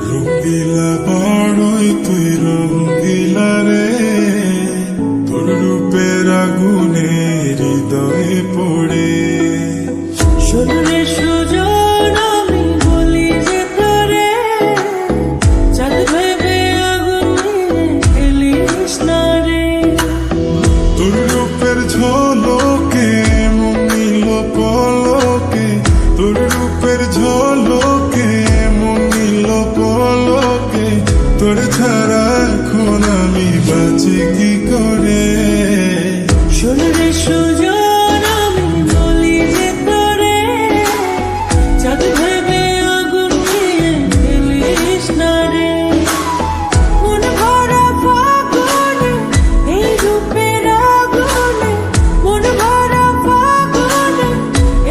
রঙ্গিলা বড়ই তুই রঙ্গিলা রে, তোর রূপের আগুনে হৃদয়ে পড়ে। শোনে সুজন আমি বলি যে তোরে, চাঁদ ভেবে আগুন নিয়ে খেলিস না রে। তোর রূপের ঝলকে মন নিল পলকে, তোর রূপের ঝলকে মন নিল পলকে। তোর ছাড়া এখন আমি বাঁচি কি করে। শোনে সুজন আমি বলি যে তোরে, চাঁদ ভেবে আগুন নিয়ে খেলিস না রে। মন ভরা ফাগুনে এই রূপের আগুনে, মন ভরা ফাগুনে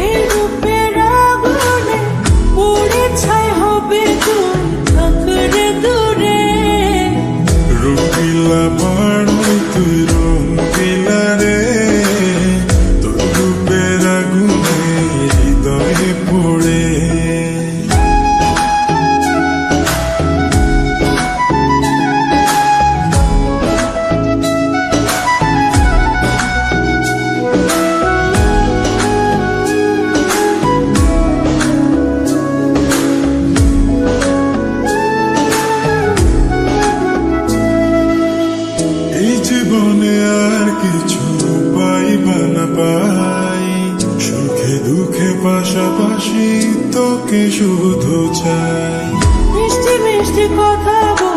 এই রূপের আগুনে, পুড়ে ছাই হবে তুই থাকরে দূরে। রঙ্গিলা বড়ই তুই রঙ্গিলা রে, তোর রূপের আগুনে হৃদয়ে পড়ে। এই জীবনে আর কিছু পাইবা না পাই, সুখে দুঃখে পাশাপাশি তোকে শুধু চাই। মিষ্টি মিষ্টি কথা বল